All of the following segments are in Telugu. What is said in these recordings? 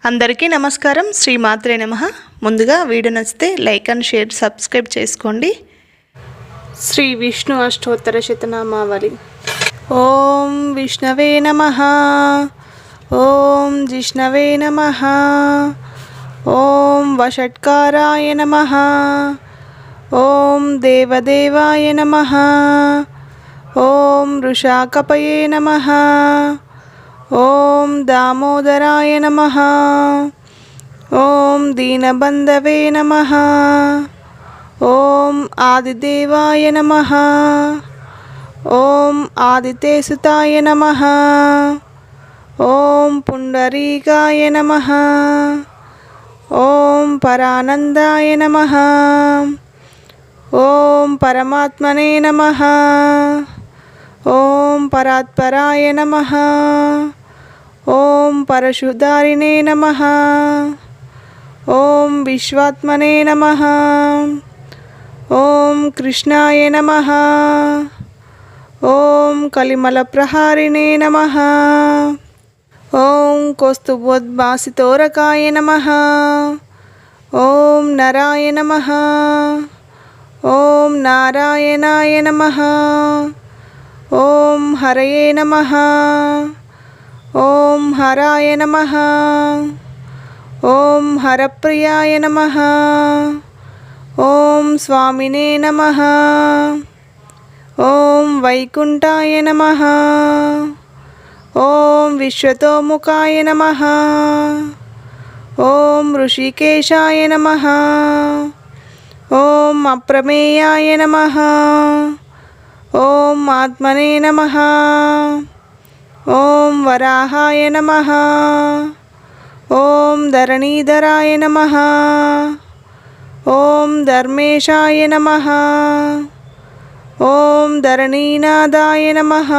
అందరికీ నమస్కారం. శ్రీమాత్రే నమః. ముందుగా వీడియో నచ్చితే లైక్ అండ్ షేర్ సబ్స్క్రైబ్ చేసుకోండి. శ్రీ విష్ణు అష్టోత్తర శతనామావళి. ఓం విష్ణవే నమః. ఓం జిష్ణవే నమః. ఓం వషట్కారాయ నమః. ఓం దేవదేవాయ నమః. ఓం వృషాకపయే నమః. ఓం దామోదరాయ నమః. ఓం దీనబంధవే నమః. ఓం ఆదిదేవాయ నమః. ఓం ఆదితేసుతాయ నమః. ఓం పుండరీకాయ నమః. ఓం పరానందాయ నమః. ఓం పరమాత్మనే నమః. ఓం పరాత్పరాయ నమః. ఓం పరశుధారిణే నమః. ఓం విశ్వాత్మనే నమః. ఓం కృష్ణాయ నమః. ఓం కలిమలప్రహారిణే నమః. ఓం కౌస్తుభోద్భాసితోరకాయ నమః. ఓం నరాయ నమః. ఓం నారాయణాయ నమః. ఓం హరయే నమః. ఓం హరాయ నమః. ఓం హరప్రియాయ నమః. ఓం స్వామినే నమః. ఓం వైకుంఠాయ నమః. ఓం విశ్వతోముఖాయ నమః. ఓం ఋషికేశాయ నమః. ఓం అప్రమేయాయ నమః. ఓం ఆత్మనే నమః. ఓం వరాహాయ నమః. ఓం ధరణీధరాయ నమః. ఓం ధర్మేశాయ నమః. ఓం ధరణీనాథాయ నమః.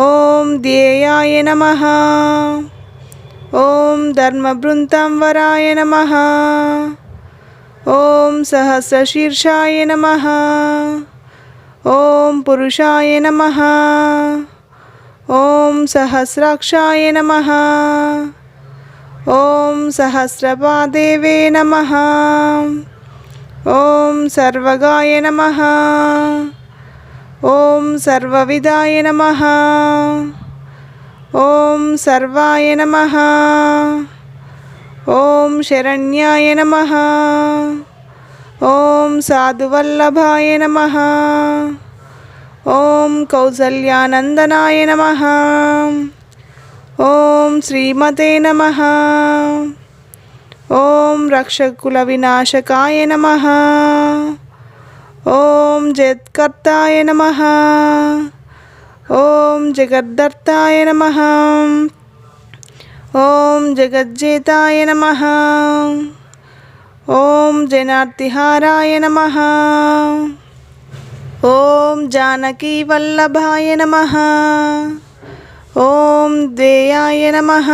ఓం ధ్యేయాయ నమః. ఓం ధర్మభృంతాంబరాయ నమః. ఓం సహస్రశీర్షాయ నమః. ఓం పురుషాయ నమః. ఓం సహస్రాక్షాయ నమః. ఓం సహస్రపాదేవే నమః. ఓం సర్వగాయ నమః. ఓం సర్వవిదాయ నమః. ఓం సర్వాయ నమః. ఓం శరణ్యాయ నమః. ఓం సాధువల్లభాయ నమః. ఓం కౌసల్యానందనాయ నమః. ఓం శ్రీమతే నమః. ఓం రక్షకుల వినాశకాయ నమః. ఓం జగత్కర్తాయ నమః. ఓం జగద్ధర్తాయ నమః. ఓం జగజ్జేతాయ నమః. ఓం జనార్తిహారాయ నమః. ఓం జానకీ వల్లభాయ నమః. ఓం దేయాయ నమః.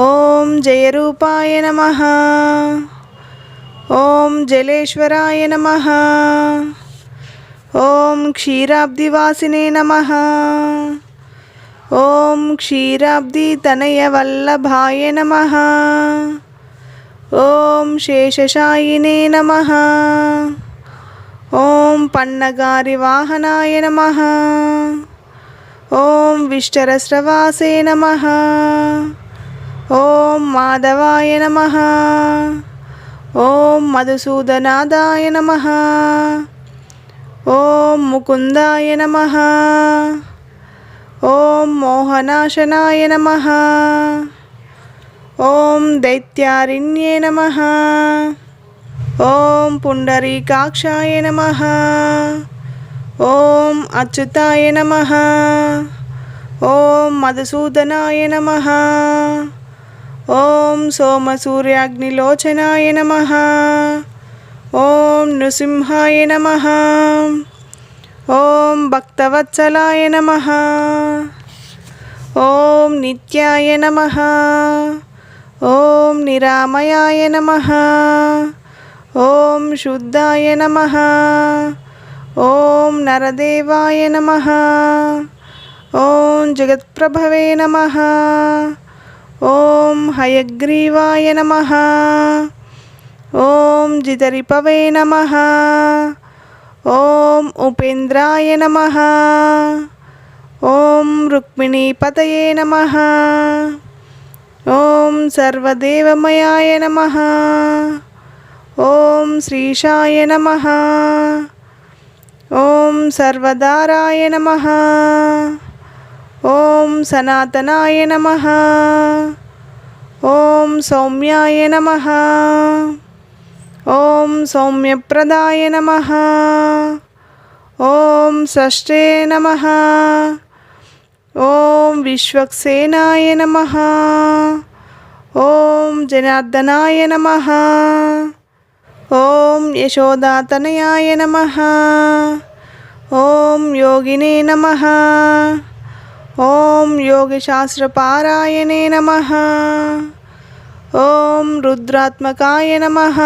ఓం జయరూపాయ నమః. ఓం జలేశ్వరాయ నమః. ఓం క్షీరాబ్దివాసినే నమః. ఓం క్షీరాబ్ది తనయ వల్లభాయ నమః. ఓం శేషశాయినే నమః. ఓం పన్నగారి వాహనాయ నమః. ఓం విష్టరస్రవాసే నమః. ఓం మాధవాయ నమః. ఓం మధుసూదనాదాయ నమః. ఓం ముకుందాయ నమః. ఓం మోహనాశనాయ నమః. ఓం దైత్యారిణ్యే నమః. ఓం పుండరీకాక్షాయ నమః. ఓం అచ్యుతాయ నమః. ఓం మధుసూదనాయ నమః. ఓం సోమసూర్యాగ్నిలోచనాయ నమః. ఓం నృసింహాయ నమః. ఓం భక్తవత్సలాయ నమః. ఓం నిత్యాయ నమః. ఓం నిరామయాయ నమః. ఓం శుద్ధాయ నమః. ఓం నరదేవాయ నమః. ఓం జగత్ప్రభవే నమః. ఓం హయగ్రీవాయ నమః. ఓం జితరిపవే నమః. ఓం ఉపేంద్రాయ నమః. ఓం రుక్మిణీపతయే నమః. ఓం సర్వదేవమయాయ నమః. ఓం శ్రీశాయ నమః. ఓం సర్వదారాయ నమః. ఓం సనాతనాయ నమః. ఓం సౌమ్యాయ నమః. ఓం సౌమ్యప్రదాయ నమః. ఓం షష్ఠే నమః. ఓం విశ్వక్సేనాయ నమః. ఓం జనార్దనాయ నమః. ఓం యశోదాతనయాయ నమః. ఓం యోగినే నమః. ఓం యోగశాస్త్రపారాయణే నమః. ఓం రుద్రాత్మకాయ నమః.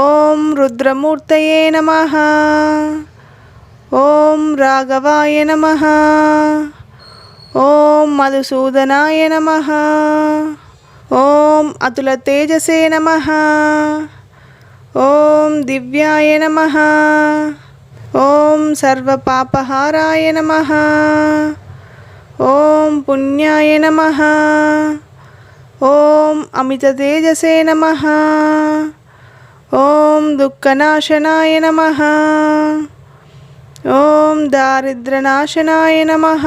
ఓం రుద్రమూర్తయే నమః. ఓం రాఘవాయ నమః. ఓం మధుసూదనాయ నమః. ఓం అతుల తేజసే నమః. ఓం దివ్యాయ నమః. ఓం సర్వపాపహారాయ నమః. ఓం పుణ్యాయ నమః. ఓం అమిత తేజసే నమః. ఓం దుఃఖనాశనాయ నమః. ఓం దారిద్ర్యనాశనాయ నమః.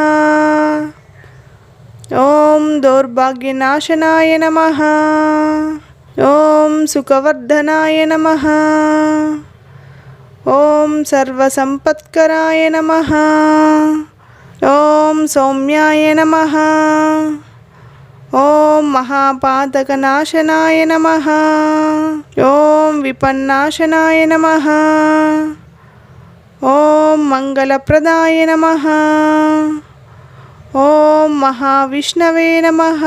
ఓం దౌర్భాగ్యనాశనాయ నమః. ఓం సుఖవర్ధనాయ నమః. ఓం సర్వసంపత్కరాయ నమః. ఓం సౌమ్యాయ నమః. ఓం మహాపాతకనాశనాయ నమః. ఓం విపన్నాశనాయ నమః. ఓం మంగళప్రదాయ నమః. ఓం మహావిష్ణవే నమః.